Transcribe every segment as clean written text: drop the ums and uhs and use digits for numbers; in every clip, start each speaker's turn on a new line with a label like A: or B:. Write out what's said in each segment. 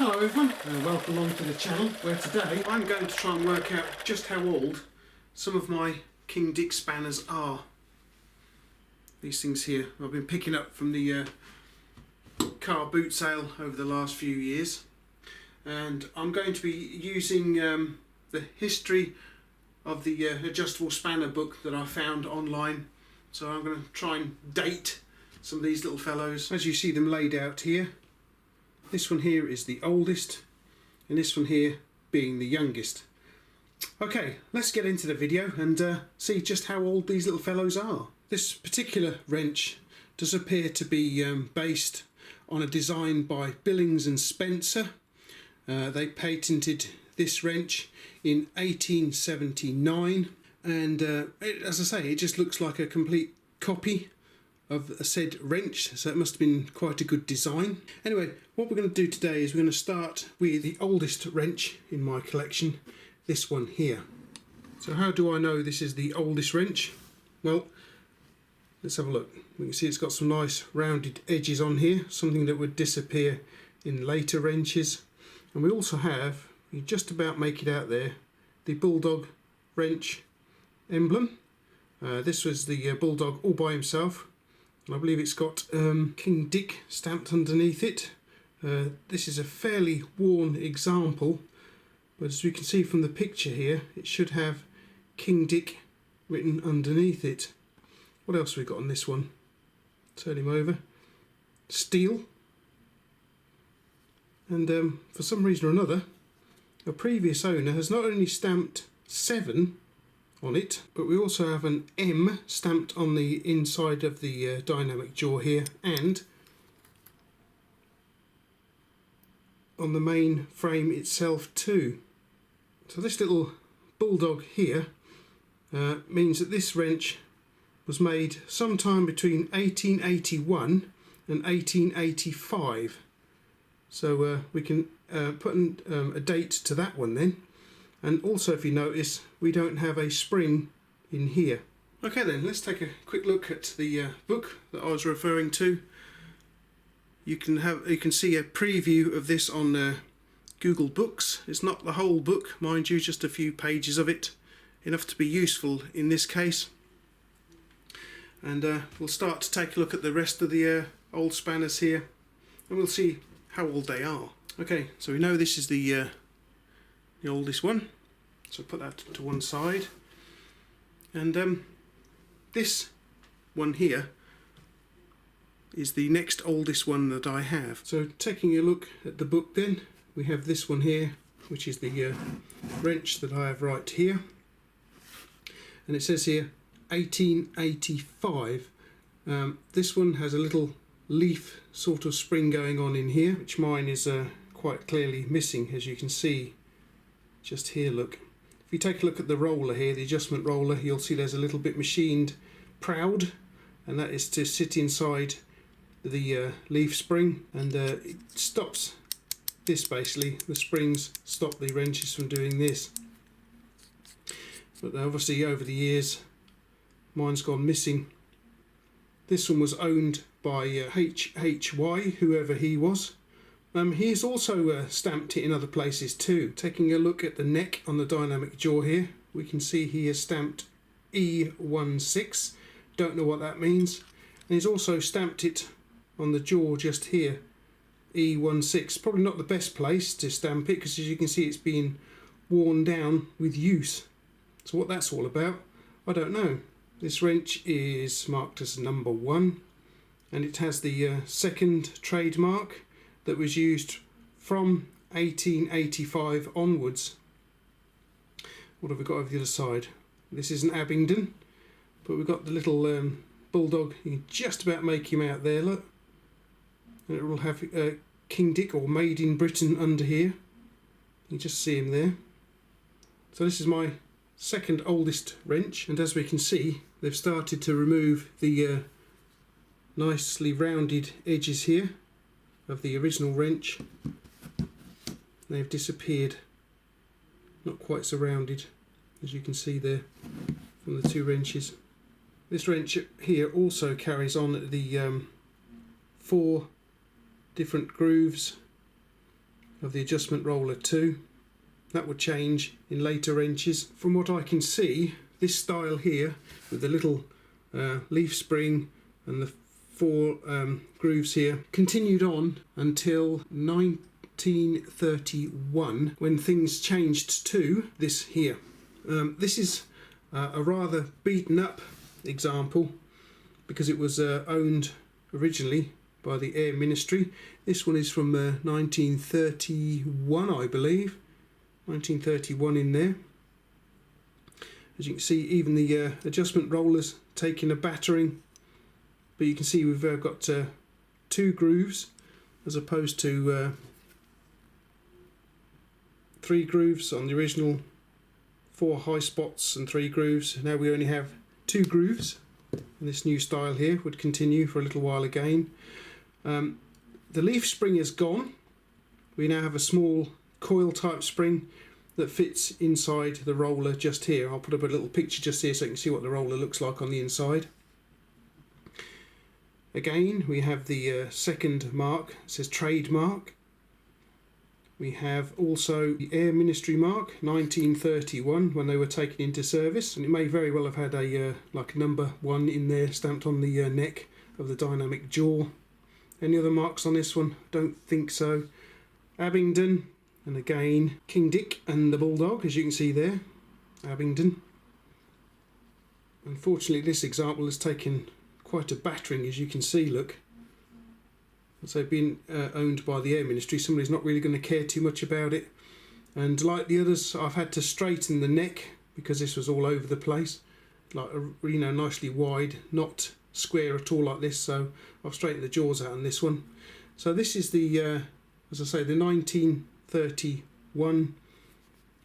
A: Hello everyone, welcome along to the channel where today I'm going to try and work out just how old some of my King Dick spanners are. These things here I've been picking up from the car boot sale over the last few years, and I'm going to be using the history of the adjustable spanner book that I found online. So I'm going to try and date some of these little fellows as you see them laid out here. This one here is the oldest, and this one here being the youngest. Okay, let's get into the video and see just how old these little fellows are. This particular wrench does appear to be based on a design by Billings and Spencer. They patented this wrench in 1879, and as I say, it just looks like a complete copy of a said wrench, so it must have been quite a good design. Anyway, what we're going to do today is we're going to start with the oldest wrench in my collection, this one here. So how do I know this is the oldest wrench? Well, let's have a look. We can see it's got some nice rounded edges on here, something that would disappear in later wrenches. And we also have, you just about make it out there, the Bulldog wrench emblem. This was the Bulldog all by himself. I believe it's got King Dick stamped underneath it. This is a fairly worn example, but as we can see from the picture here, it should have King Dick written underneath it. What else have we got on this one? Turn him over. Steel. And for some reason or another, a previous owner has not only stamped 7 on it, but we also have an M stamped on the inside of the dynamic jaw here, and on the main frame itself too. So this little Bulldog here means that this wrench was made sometime between 1881 and 1885. So we can put a date to that one then. And also, if you notice, we don't have a spring in here. Okay then, let's take a quick look at the book that I was referring to. You can see a preview of this on Google Books. It's not the whole book, mind you, just a few pages of it, enough to be useful in this case. And we'll start to take a look at the rest of the old spanners here, and we'll see how old they are. Okay, so we know this is the oldest one, so put that to one side, and this one here is the next oldest one that I have. So taking a look at the book then, we have this one here, which is the wrench that I have right here, and it says here 1885. This one has a little leaf sort of spring going on in here, which mine is quite clearly missing, as you can see just here. Look, if you take a look at the roller here, the adjustment roller, you'll see there's a little bit machined proud, and that is to sit inside the leaf spring, and it stops this basically. The springs stop the wrenches from doing this, but obviously over the years mine's gone missing. This one was owned by HHY, whoever he was. He has also stamped it in other places too. Taking a look at the neck on the dynamic jaw here, we can see he has stamped E16. Don't know what that means. And he's also stamped it on the jaw just here, E16. Probably not the best place to stamp it, because as you can see it's being worn down with use. So what that's all about, I don't know. This wrench is marked as number 1, and it has the second trademark that was used from 1885 onwards. What have we got over the other side? This is an Abingdon, but we've got the little Bulldog. You can just about make him out there, look. And it will have King Dick or Made in Britain under here. You can just see him there. So this is my second oldest wrench, and as we can see, they've started to remove the nicely rounded edges here of the original wrench. They've disappeared, not quite so rounded as you can see there from the two wrenches. This wrench here also carries on the 4 different grooves of the adjustment roller too. That would change in later wrenches. From what I can see, this style here with the little leaf spring and the 4 grooves here continued on until 1931 when things changed to this here. This is a rather beaten up example because it was owned originally by the Air Ministry. This one is from 1931, I believe. 1931 in there. As you can see, even the adjustment rollers taking a battering, but you can see we've got 2 grooves as opposed to 3 grooves on the original 4 high spots and 3 grooves. Now we only have 2 grooves, and this new style here would continue for a little while again. The leaf spring is gone. We now have a small coil type spring that fits inside the roller just here. I'll put up a little picture just here so you can see what the roller looks like on the inside. Again, we have the second mark. It says trademark. We have also the Air Ministry mark, 1931, when they were taken into service, and it may very well have had a like number 1 in there stamped on the neck of the dynamic jaw. Any other marks on this one? Don't think so. Abingdon, and again King Dick and the Bulldog, as you can see there. Abingdon. Unfortunately, this example has taken quite a battering, as you can see. Look, so being owned by the Air Ministry, somebody's not really going to care too much about it. And like the others, I've had to straighten the neck because this was all over the place, like you know, nicely wide, not square at all like this. So I've straightened the jaws out on this one. So this is the as I say, the 1931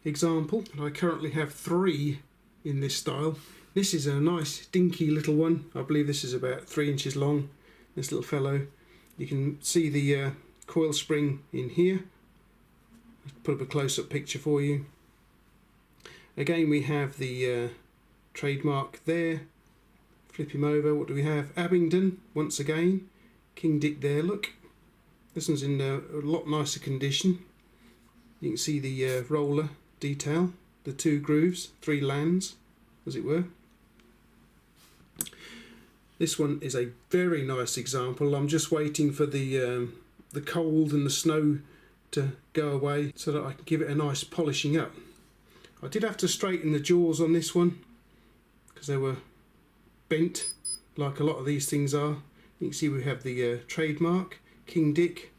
A: example, and I currently have 3 in this style. This is a nice dinky little one. I believe this is about 3 inches long, this little fellow. You can see the coil spring in here. I'll put up a close-up picture for you. Again, we have the trademark there. Flip him over. What do we have? Abingdon once again. King Dick there, look. This one's in a lot nicer condition. You can see the roller detail, the 2 grooves, 3 lands, as it were. This one is a very nice example. I'm just waiting for the cold and the snow to go away so that I can give it a nice polishing up. I did have to straighten the jaws on this one because they were bent, like a lot of these things are. You can see we have the trademark, King Dick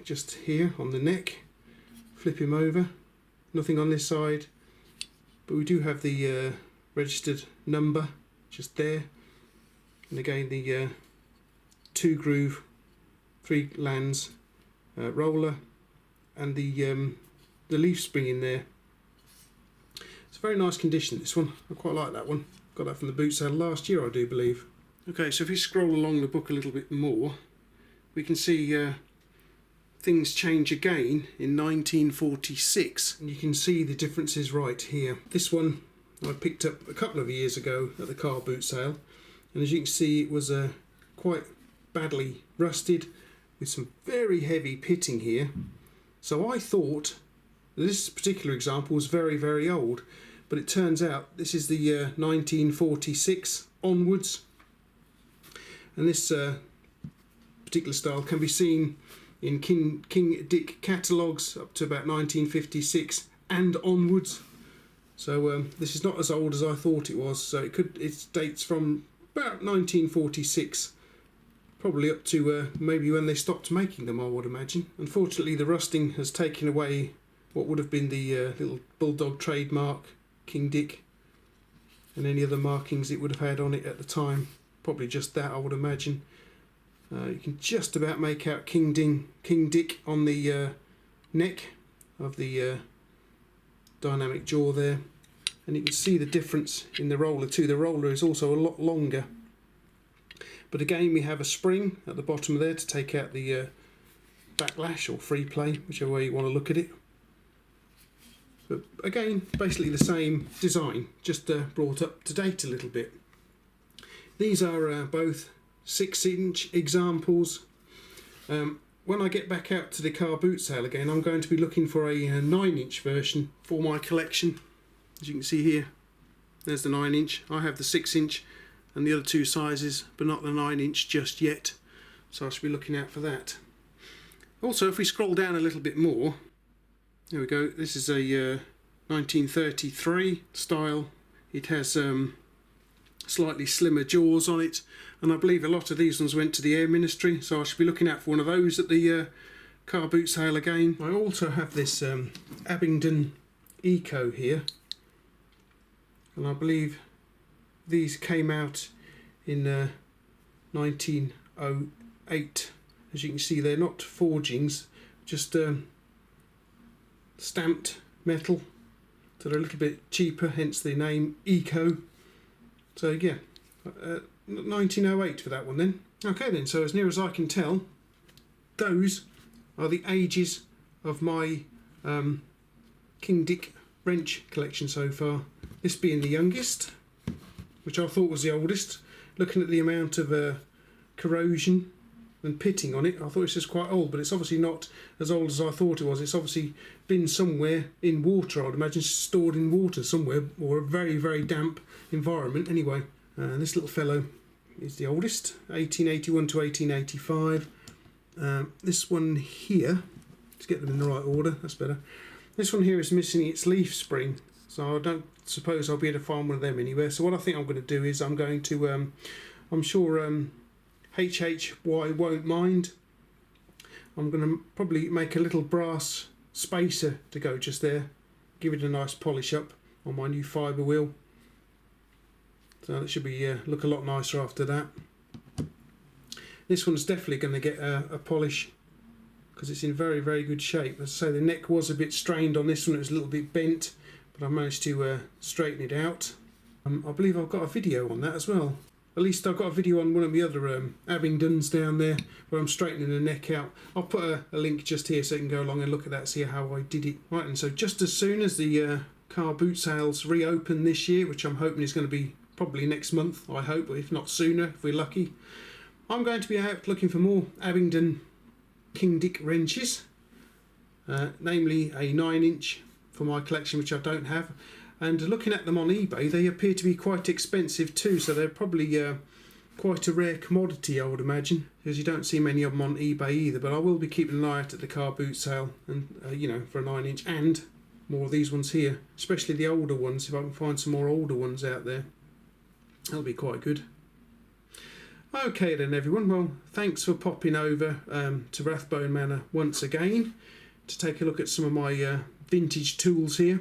A: just here on the neck. Flip him over, nothing on this side, but we do have the registered number just there, and again the 2 groove, 3 lands roller, and the leaf spring in there. It's a very nice condition, this one. I quite like that one. Got that from the boot sale last year, I do believe. Okay, so if you scroll along the book a little bit more, we can see things change again in 1946, and you can see the differences right here. This one I picked up a couple of years ago at the car boot sale, and as you can see it was quite badly rusted with some very heavy pitting here. So I thought this particular example was very, very old, but it turns out this is the 1946 onwards, and this particular style can be seen in King Dick catalogues up to about 1956 and onwards. So this is not as old as I thought it was. So it dates from about 1946, probably up to maybe when they stopped making them, I would imagine. Unfortunately, the rusting has taken away what would have been the little Bulldog trademark, King Dick, and any other markings it would have had on it at the time. Probably just that, I would imagine. You can just about make out King Dick on the neck of the dynamic jaw there, and you can see the difference in the roller too. The roller is also a lot longer, but again we have a spring at the bottom there to take out the backlash or free play, whichever way you want to look at it. But again, basically the same design, just brought up to date a little bit. These are both 6-inch examples. when I get back out to the car boot sale again, I'm going to be looking for a 9-inch version for my collection. As you can see here, there's the 9-inch. I have the 6-inch and the other two sizes, but not the 9-inch just yet. So I should be looking out for that. Also, if we scroll down a little bit more, there we go. This is a 1933 style. It has slightly slimmer jaws on it, and I believe a lot of these ones went to the Air Ministry, so I should be looking out for one of those at the car boot sale again. I also have this Abingdon Eco here, and I believe these came out in 1908. As you can see, they're not forgings, just stamped metal, so they're a little bit cheaper, hence the name Eco. So yeah, 1908 for that one then. Okay then, so as near as I can tell, those are the ages of my King Dick wrench collection so far. This being the youngest, which I thought was the oldest. Looking at the amount of corrosion and pitting on it, I thought it was just quite old, but it's obviously not as old as I thought it was. It's obviously been somewhere in water, I'd imagine, stored in water somewhere, or a very, very damp environment. Anyway, this little fellow is the oldest, 1881 to 1885. This one here, let's get them in the right order, that's better. This one here is missing its leaf spring, so I don't suppose I'll be able to find one of them anywhere. So what I think I'm going to do is I'm going to, I'm sure HHY won't mind. I'm going to probably make a little brass spacer to go just there, give it a nice polish up on my new fibre wheel. So that should be look a lot nicer after that. This one's definitely going to get a polish because it's in very, very good shape. As I say, the neck was a bit strained on this one, it was a little bit bent, but I managed to straighten it out. I believe I've got a video on that as well. At least I've got a video on one of the other Abingdons down there where I'm straightening the neck out. I'll put a link just here so you can go along and look at that, see how I did it. Right, and so just as soon as the car boot sales reopen this year, which I'm hoping is going to be probably next month, I hope, if not sooner, if we're lucky, I'm going to be out looking for more Abingdon King Dick wrenches, namely a 9-inch for my collection, which I don't have. And looking at them on eBay, they appear to be quite expensive too, so they're probably quite a rare commodity, I would imagine, because you don't see many of them on eBay either. But I will be keeping an eye out at the car boot sale, and you know, for a 9-inch, and more of these ones here, especially the older ones. If I can find some more older ones out there, that'll be quite good. Okay then everyone, well, thanks for popping over to Rathbone Manor once again to take a look at some of my vintage tools here.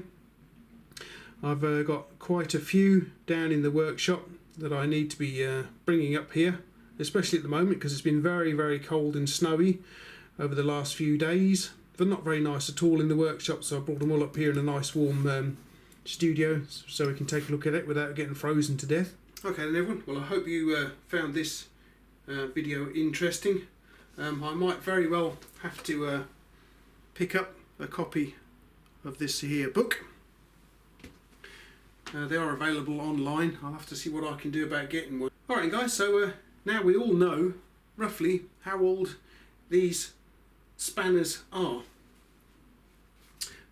A: I've got quite a few down in the workshop that I need to be bringing up here, especially at the moment because it's been very, very cold and snowy over the last few days. They're not very nice at all in the workshop, so I brought them all up here in a nice warm studio so we can take a look at it without getting frozen to death. Okay then everyone, well I hope you found this video interesting. I might very well have to pick up a copy of this here book. They are available online. I'll have to see what I can do about getting one. Alright guys, so now we all know roughly how old these spanners are.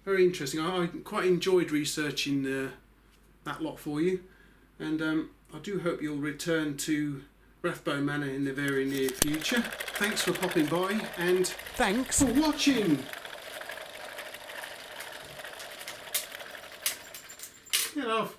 A: Very interesting. I quite enjoyed researching that lot for you, and I do hope you'll return to Rathbone Manor in the very near future. Thanks for popping by, and thanks for watching! Get off!